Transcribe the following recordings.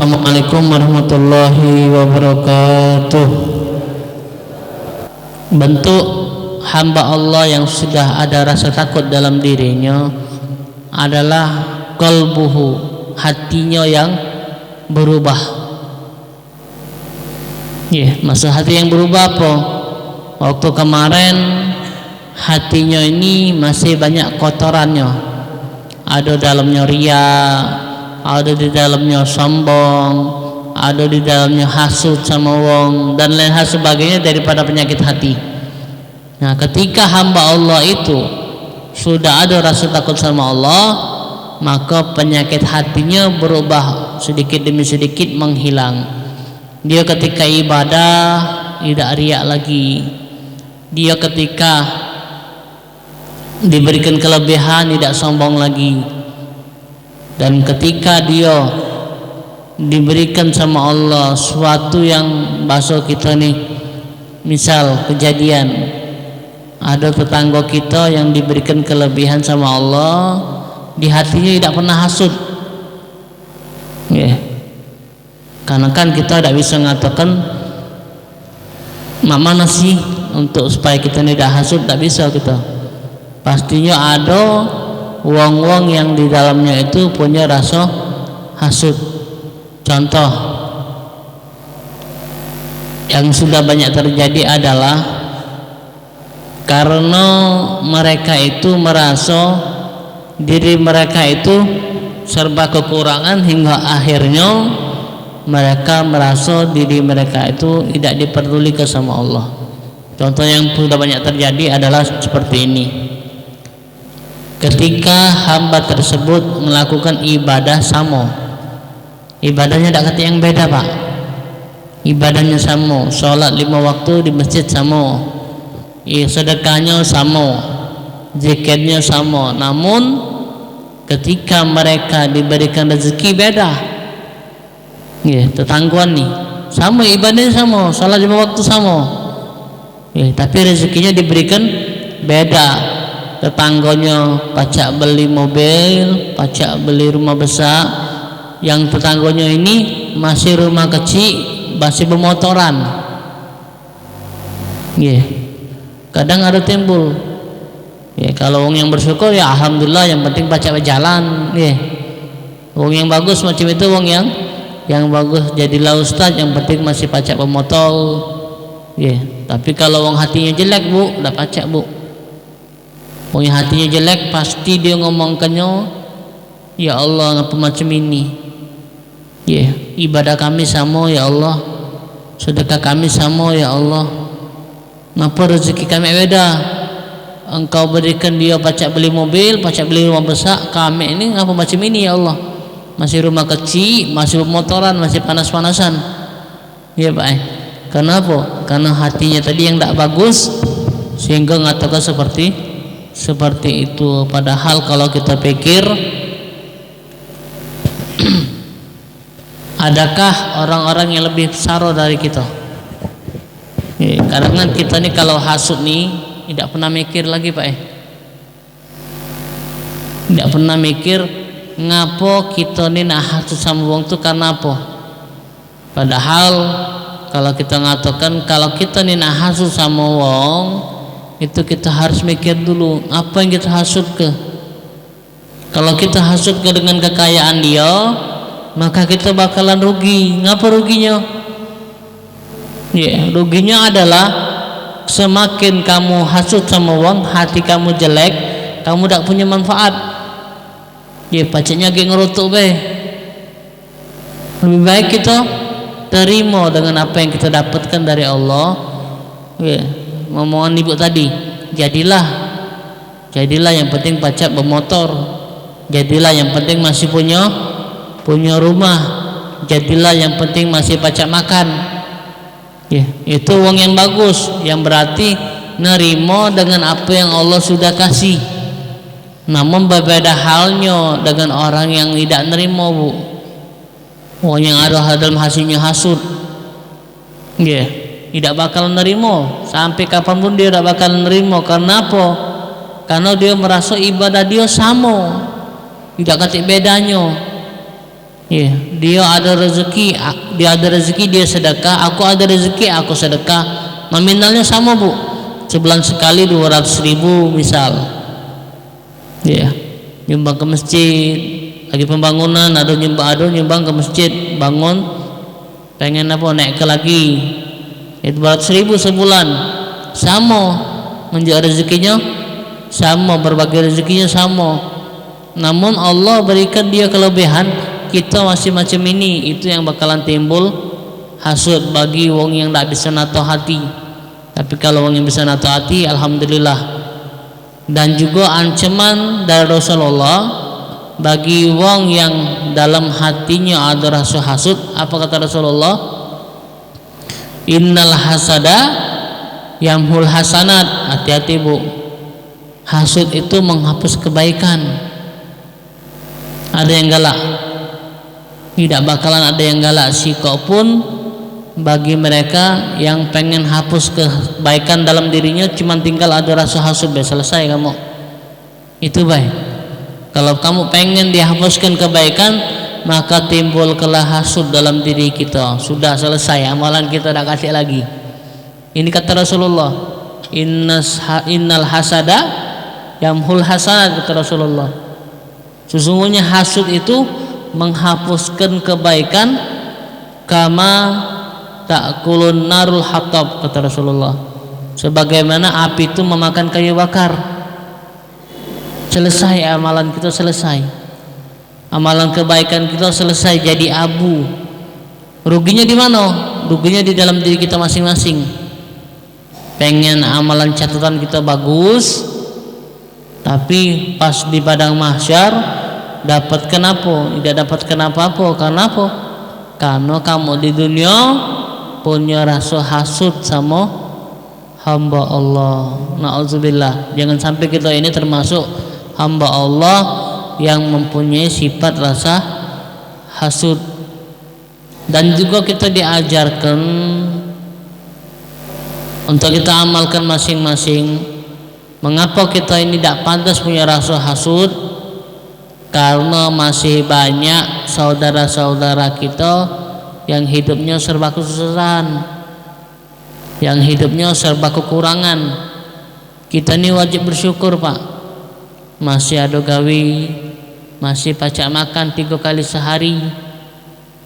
Assalamualaikum warahmatullahi wabarakatuh. Bentuk hamba Allah yang sudah ada rasa takut dalam dirinya adalah qalbuhu, hatinya yang berubah. Maksud hati yang berubah apa? Waktu kemarin hatinya ini masih banyak kotorannya, ada dalamnya riya, ada di dalamnya sombong, ada di dalamnya hasud sama wong dan lain hal sebagainya daripada penyakit hati. Nah, ketika hamba Allah itu sudah ada rasa takut sama Allah, maka penyakit hatinya berubah sedikit demi sedikit menghilang. Dia ketika ibadah tidak riak lagi. Dia ketika diberikan kelebihan tidak sombong lagi. Dan ketika dia diberikan sama Allah suatu yang bahasa kita nih, misal kejadian ada tetangga kita yang diberikan kelebihan sama Allah, di hatinya tidak pernah hasud. Karena kan kita tidak bisa mengatakan mana sih untuk supaya kita tidak hasud, tidak bisa kita. Pastinya ada wong-wong yang di dalamnya itu punya rasa hasud. Contoh yang sudah banyak terjadi adalah karena mereka itu merasa diri mereka itu serba kekurangan hingga akhirnya mereka merasa diri mereka itu tidak diperdulikan sama Allah. Contoh yang sudah banyak terjadi adalah seperti ini. Ketika hamba tersebut melakukan ibadah sama, ibadahnya tidak kata yang beda pak, ibadahnya sama, sholat 5 waktu di masjid sama, sedekahnya sama, zikirnya sama, namun ketika mereka diberikan rezeki beda. Tetangguan nih sama, ibadahnya sama, sholat 5 waktu sama, tapi rezekinya diberikan beda. Tetangganya pacak beli mobil, pacak beli rumah besar, yang tetangganya ini masih rumah kecil, masih bermotoran. Kadang ada timbul. Kalau orang yang bersyukur ya alhamdulillah, yang penting pacak berjalan. Orang yang bagus macam itu, orang yang bagus jadilah ustaz, yang penting masih pacak bermotor. Tapi kalau orang hatinya jelek bu, tidak pacak bu. Orang yang hatinya jelek pasti dia ngomongkannya, ya Allah ngapa macam ini, ibadah kami sama ya Allah, sedekah kami sama ya Allah, ngapa rezeki kami beda, engkau berikan dia pacak beli mobil, pacak beli rumah besar, kami ini ngapa macam ini ya Allah, masih rumah kecil, masih motoran, masih panas-panasan. Pak. Kenapa? Karena hatinya tadi yang tidak bagus sehingga ngatakan seperti itu. Padahal kalau kita pikir, adakah orang-orang yang lebih saro dari kita? Karena kita nih kalau hasud nih tidak pernah mikir lagi pak. Tidak pernah mikir ngapo kita nih nak hasud sama wong tuh karena apa? Padahal kalau kita ngatakan kalau kita nih nak hasud sama wong, itu kita harus mikir dulu apa yang kita hasud ke. Kalau kita hasud ke dengan kekayaan dia, maka kita bakalan rugi. Ngapa ruginya? Ruginya adalah semakin kamu hasud sama wong, hati kamu jelek, kamu tidak punya manfaat. Pacanya ge ngerutuk be. Lebih baik kita terima dengan apa yang kita dapatkan dari Allah. Ngomongan ibu tadi, jadilah yang penting pacak bermotor, jadilah yang penting masih punya rumah, jadilah yang penting masih pacak makan. Itu uang yang bagus, yang berarti nerimo dengan apa yang Allah sudah kasih. Namun berbeda halnya dengan orang yang tidak nerimo bu, orang yang ada dalam hasilnya hasud. Tidak bakal nerimo, sampai kapanpun dia tidak bakal nerimo. Karena apa? Karena dia merasa ibadah dia sama, tidak ketik bedanya. Ya, dia ada rezeki, dia sedekah, aku ada rezeki, aku sedekah. Nominalnya sama, Bu. Sebulan sekali 200.000 misal. Ya, nyumbang ke masjid, lagi pembangunan, ada nyumbang ke masjid, bangun, pengen apa, naik ke lagi, itu 200.000 sebulan. Sama, menjaga rezekinya sama, berbagi rezekinya sama. Namun Allah berikan dia kelebihan, kita masih macam ini, itu yang bakalan timbul hasud bagi wong yang tak bisa nato hati. Tapi kalau wong yang bisa nato hati, alhamdulillah. Dan juga ancaman dari Rasulullah bagi wong yang dalam hatinya ada rasa hasud. Apa kata Rasulullah? Innal hasada yamhul hasanat. Hati-hati, Bu. Hasud itu menghapus kebaikan. Ada yang galak, tidak bakalan ada yang galak sikok pun bagi mereka yang pengen hapus kebaikan dalam dirinya, cuma tinggal ada rasa hasud, selesai kamu. Itu baik. Kalau kamu pengen dihapuskan kebaikan, maka timbul kelah hasud dalam diri kita. Sudah selesai, amalan kita tak kasih lagi. Ini kata Rasulullah, innal hasada yamhul hasanat, kata Rasulullah. Sesungguhnya hasud itu menghapuskan kebaikan, kama ta'kulun narul hatab, kata Rasulullah. Sebagaimana api itu memakan kayu bakar. Selesai amalan kita, selesai. Amalan kebaikan kita selesai jadi abu. Ruginya di mana? Ruginya di dalam diri kita masing-masing. Pengen amalan catatan kita bagus, tapi pas di padang mahsyar dapat kenapa? Tidak dapat kenapa-apa. Karena apa? Karena kamu di dunia punya rasa hasud sama hamba Allah. Na'udzubillah. Jangan sampai kita ini termasuk hamba Allah yang mempunyai sifat rasa hasud. Dan juga kita diajarkan untuk kita amalkan masing-masing. Mengapa kita ini tidak pantas punya rasa hasud? Karena masih banyak saudara-saudara kita yang hidupnya serba kesusahan, yang hidupnya serba kekurangan. Kita ini wajib bersyukur, Pak. Masih ada gawi, masih pacak makan 3 kali sehari,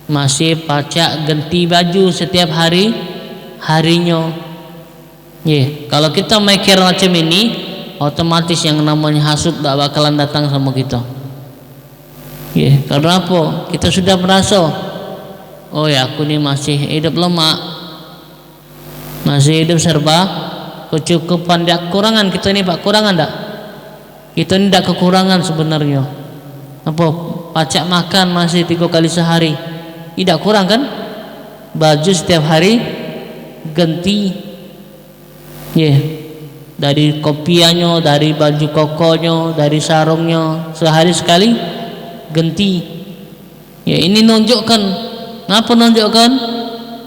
masih pacak ganti baju setiap harinya. Kalau kita mikir macam ini, otomatis yang namanya hasud tak bakalan datang sama kita. Karena apa? Kita sudah merasa, oh ya, aku ini masih hidup lemak, masih hidup serba kecukupan, tidak kekurangan. Kita ini, Pak, kurangan tak? Kita ini tidak kekurangan sebenarnya. Apa? Pacak makan masih 3 kali sehari, tidak kurang kan? Baju setiap hari ganti, dari kopiannya, dari baju kokonya, dari sarungnya, sehari sekali ganti. Ini nunjukkan. Kenapa nunjukkan?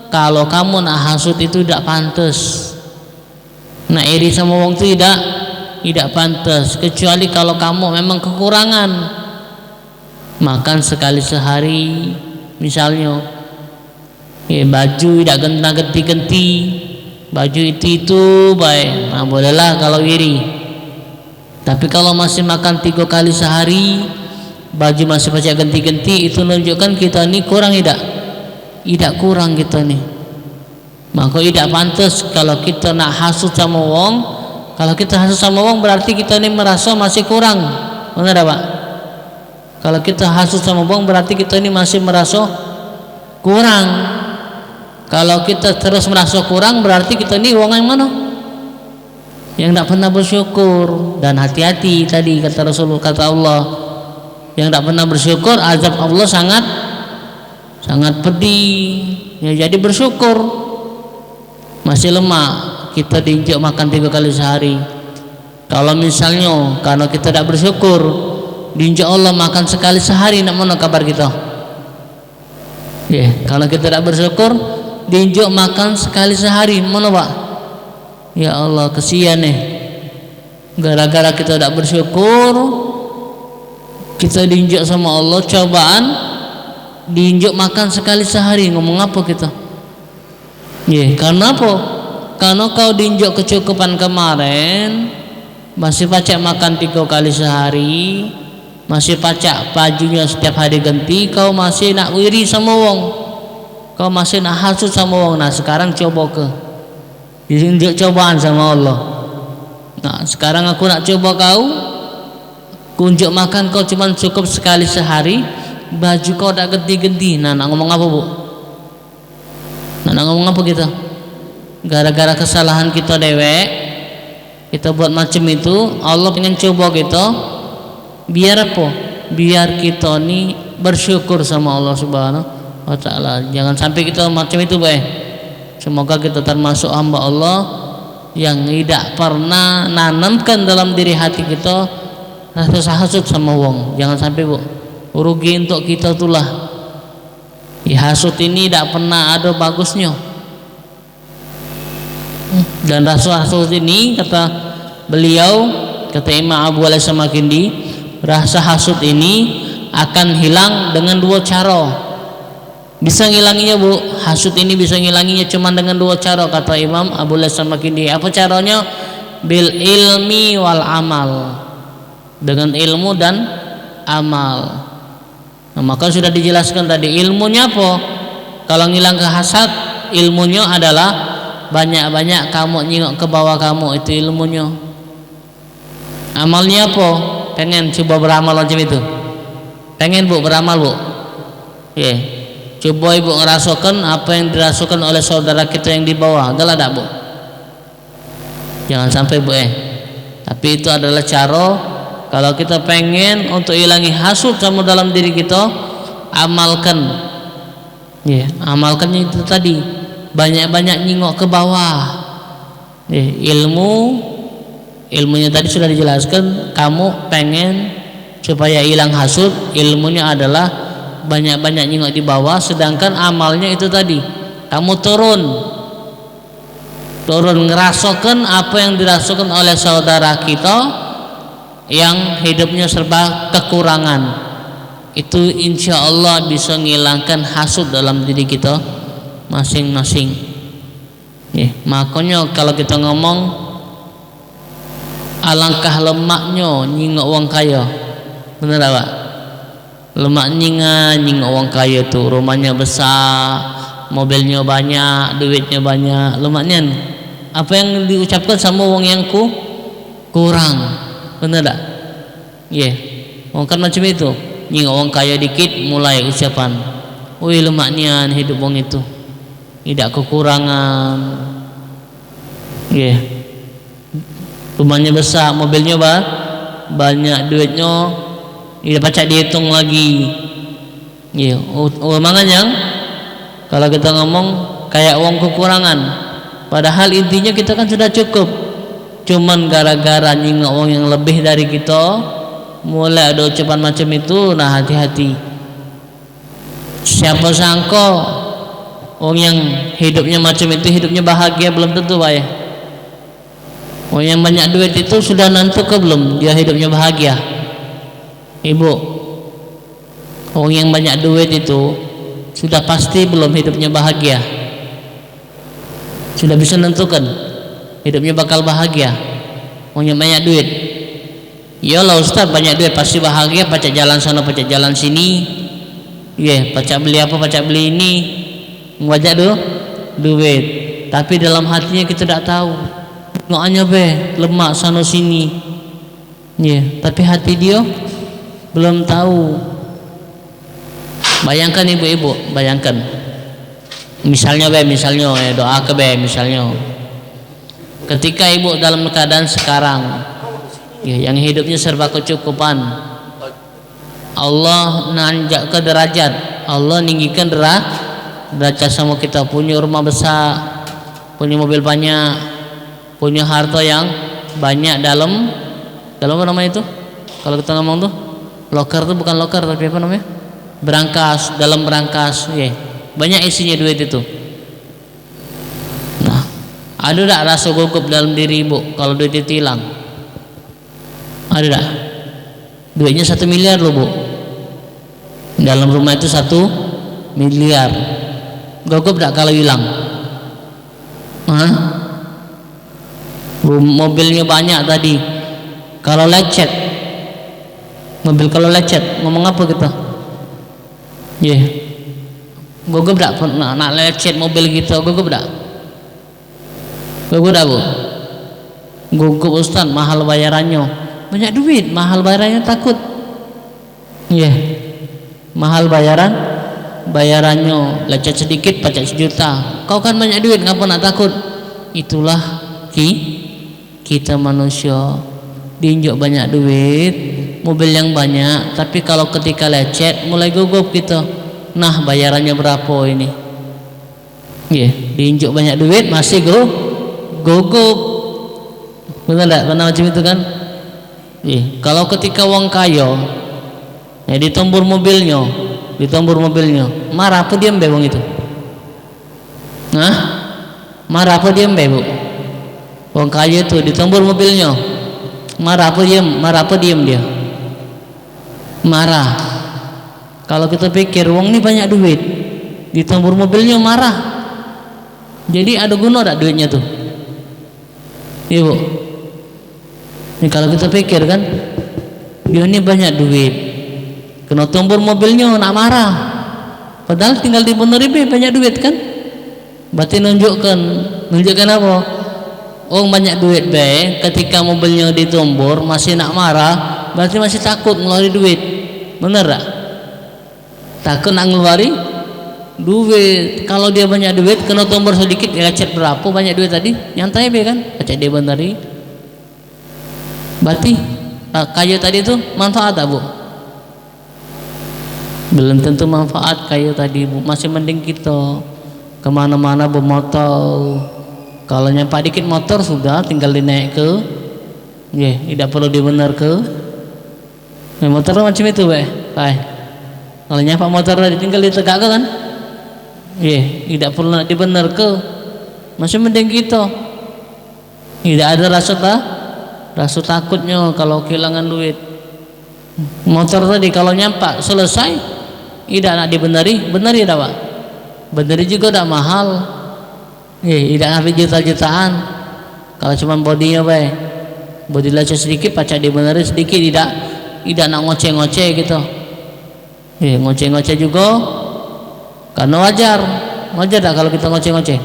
Kalau kamu nak hasud itu tidak pantas, nak iri sama wong itu tidak pantas. Kecuali kalau kamu memang kekurangan, makan sekali sehari misalnya, baju tidak ganti-ganti, baju itu baik, nah bolehlah kalau iri. Tapi kalau masih makan 3 kali sehari, baju masih pacak ganti-ganti, itu menunjukkan kita ini kurang. Tidak kurang kita nih. Maka tidak pantas kalau kita nak hasud sama wong. Kalau kita hasud sama wong berarti kita ini merasa masih kurang. Benar Pak? Kalau kita hasud sama wong berarti kita ini masih merasa kurang. Kalau kita terus merasa kurang berarti kita ini wong yang mana? Yang tidak pernah bersyukur. Dan hati-hati tadi kata Rasulullah, kata Allah, yang tidak pernah bersyukur azab Allah sangat pedih. Jadi bersyukur. Masih lemah, kita diinjak makan 3 kali sehari. Kalau misalnya karena kita tidak bersyukur, diinjak Allah makan sekali sehari, nak mana kabar kita? Kalau kita tidak bersyukur, diinjak makan sekali sehari, mana Pak? Ya Allah, kesian nih. Gara-gara kita tidak bersyukur, kita diinjak sama Allah cobaan diinjak makan sekali sehari, ngomong apa kita? Karena apa? Karena kau diinjak kecukupan kemarin, masih pacak makan 3 kali sehari, masih pacak bajunya setiap hari ganti, kau masih nak wiri sama wong, kau masih nak hasut sama wong. Nah sekarang coba ke diinjak cobaan sama Allah. Nah sekarang aku nak coba kau, kunjuk makan kau cuma cukup sekali sehari, baju kau tak ganti-ganti. Nah nak ngomong apa bu? Nah nak ngomong apa kita? Gara-gara kesalahan kita dewek, kita buat macam itu. Allah pengen coba kita, biar apa? Biar kita ni bersyukur sama Allah Subhanahu wa Ta'ala. Jangan sampai kita macam itu baik. Semoga kita termasuk hamba Allah yang tidak pernah nanamkan dalam diri hati kita rasa hasut sama wong. Jangan sampai bu, rugi untuk kita itulah. Hasut ini tidak pernah ada bagusnya. Dan rasa hasut ini, kata beliau, kata Imam Abu Alaihi Samakindi, rasa hasut ini akan hilang dengan 2 cara. Bisa ngilanginya bu, hasut ini bisa ngilanginya cuma dengan 2 cara, kata Imam Abu Alaihi Samakindi. Apa caranya? Bil ilmi wal amal, dengan ilmu dan amal. Nah, maka sudah dijelaskan tadi ilmunya apa? Kalau ngilang ke hasad, ilmunya adalah banyak-banyak kamu nyingok ke bawah kamu, itu ilmunya. Amalnya apa? Pengen coba beramal macam itu? Pengen bu beramal bu? Coba ibu ngerasakan apa yang dirasakan oleh saudara kita yang di bawah. Adalah tak bu? Jangan sampai bu Tapi itu adalah cara. Kalau kita pengen untuk hilangi hasut sama dalam diri kita, amalkan. Amalkannya itu tadi, banyak-banyak nyingok ke bawah. Ilmunya tadi sudah dijelaskan. Kamu pengen supaya hilang hasut, ilmunya adalah banyak-banyak nyingok di bawah. Sedangkan amalnya itu tadi, kamu turun ngerasakan apa yang dirasakan oleh saudara kita yang hidupnya serba kekurangan. Itu insya Allah bisa menghilangkan hasut dalam diri kita masing-masing. Makanya kalau kita ngomong, alangkah lemaknya nyingok wong kaya. Bener tak? Lemak nyingok wong kaya tuh, rumahnya besar, mobilnya banyak, duitnya banyak. Lemaknya apa yang diucapkan sama wong yang kurang. Bener tak? Wong kan macam itu. Nyingok wong kaya dikit mulai ucapan, wih lemaknya hidup wong itu, tidak kekurangan. Rumahnya besar, mobilnya banyak, duitnya tidak pacak dihitung lagi. Makanya kalau kita ngomong kayak wong kekurangan, padahal intinya kita kan sudah cukup. Cuman gara-gara nyingok wong yang lebih dari kita, mulai ada ucapan macam itu. Nah hati-hati. Siapa sangka wong yang hidupnya macam itu hidupnya bahagia? Belum tentu pak. Wong yang banyak duit itu sudah nentu ke belum dia hidupnya bahagia? Ibu, wong yang banyak duit itu sudah pasti belum hidupnya bahagia? Sudah bisa nentukan hidupnya bakal bahagia? Wong yang banyak duit, ya lah Ustaz, banyak duit pasti bahagia, pacak jalan sana pacak jalan sini, pacak beli apa pacak beli ini, ngajak duit. Tapi dalam hatinya kita tidak tahu, ngoannya lemak sana sini, tapi hati dia belum tahu. Bayangkan ibu-ibu, bayangkan misalnya doa ke misalnya ketika ibu dalam keadaan sekarang yang hidupnya serba kecukupan, Allah nanjak ke derajat, Allah ninggikan derajat sama kita, punya rumah besar, punya mobil banyak, punya harta yang banyak dalam apa namanya itu? Kalau kita ngomong tuh loker tuh bukan loker tapi apa namanya? Berangkas, dalam berangkas, banyak isinya duit itu. Ada tak rasa gugup dalam diri ibu kalau duit itu hilang? Ada tak? Duitnya 1 miliar loh bu. Dalam rumah itu 1 miliar. Gugup tak kalau hilang? Hah? Mobilnya banyak tadi. Kalau lecet, mobil kalau lecet, ngomong apa kita? Gugup tak pernah nak lecet mobil kita? Gugup tak? Gugup tak bu? Gugup Ustaz, mahal bayarannya. Banyak duit, mahal bayarannya takut. Mahal bayarannya, lecet sedikit pajak 1 juta. Kau kan banyak duit, ngapa nak takut? Itulah kita manusia, diinjak banyak duit, mobil yang banyak, tapi kalau ketika lecet mulai gugup kita. Nah, bayarannya berapa ini? Diinjak banyak duit masih gugup. Benar tak? Pernah macam itu kan? Kalau ketika wong kaya, ditombor mobilnya, marah apa diam wong itu? Nah, marah apa diam bu? Wong kaya itu ditombor mobilnya, marah apa diam dia? Marah. Kalau kita pikir wong ini banyak duit, ditombor mobilnya marah. Jadi ada guna tak duitnya tuh? Iya bu. Ini kalau kita pikir kan, dia ini banyak duit, kena tombol mobilnya nak marah. Padahal tinggal dibenerin banyak duit kan? Berarti nunjukkan apa? Oh banyak duit ketika mobilnya ditombor masih nak marah, berarti masih takut ngeluarin duit. Bener tak? Takut nak ngeluarin duit. Kalau dia banyak duit, kena tombol sedikit, lecet berapa banyak duit tadi, nyantai kan? Acak dia benerin. Berarti kayu tadi itu manfaat tak bu? Belum tentu manfaat kayu tadi bu. Masih mending kita kemana-mana bermotor. Kalau nyampak dikit motor sudah tinggal dinaik ke, tidak perlu dibener ke. Motor macam itu kalau nyampak motor tinggal ditegak kan, tidak perlu dibener ke. Masih mending kita tidak ada rasa takutnya kalau kehilangan duit. Motor tadi kalau nyampak selesai tidak nak beneri tak pak? Beneri juga tak mahal, tidak habis juta-jutaan. Kalau cuma bodinya bodi lecet sedikit pacak dibeneri sedikit, tidak nak ngoceh-ngoceh gitu. Ngoceh-ngoceh juga karena wajar tak kalau kita ngoceh-ngoceh?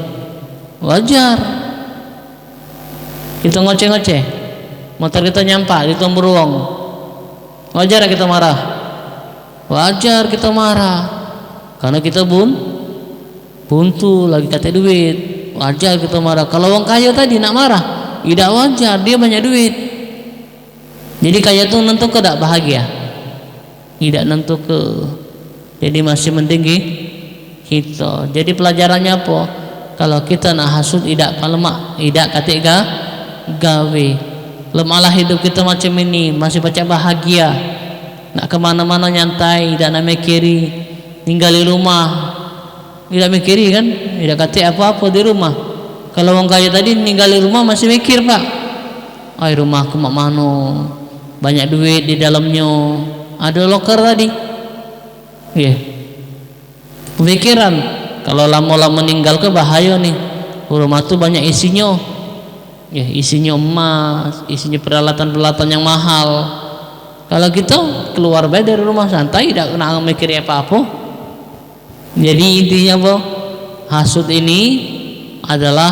Wajar kita ngoceh-ngoceh. Motor kita nyampak di tombol ruang, wajar kita marah? Wajar kita marah karena kita buntu lagi kata duit. Wajar kita marah. Kalau orang kaya tadi nak marah, tidak wajar, dia banyak duit. Jadi kaya itu nentu ke tak bahagia? Tidak nentu ke. Jadi masih mending kita. Jadi pelajarannya apa? Kalau kita nak hasud tidak palemak, tidak katika gawe. Lemahlah hidup kita macam ini, masih baca bahagia, nak kemana-mana nyantai, tidak nak mikiri, tinggal di rumah, tidak mikiri kan, tidak kata apa-apa di rumah. Kalau orang kaya tadi tinggal di rumah masih mikir pak, rumahku mak mano, banyak duit di dalamnya, ada loker tadi, pemikiran. Kalau lama-lama meninggal ke bahaya nih, rumah tu banyak isinya. Isinya emas, isinya peralatan-peralatan yang mahal. Kalau kita keluar dari rumah santai, tidak kena mikir apa-apa. Jadi intinya apa? Hasud ini adalah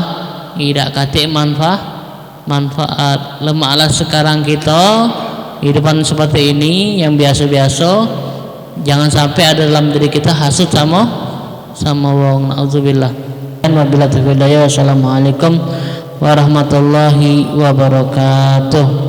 tidak kate manfaat. Lemahlah sekarang kita hidupan seperti ini yang biasa-biasa. Jangan sampai ada dalam diri kita hasud sama wong. Nauzubillah. Wabillahi taufiq. Wassalamualaikum warahmatullahi wabarakatuh.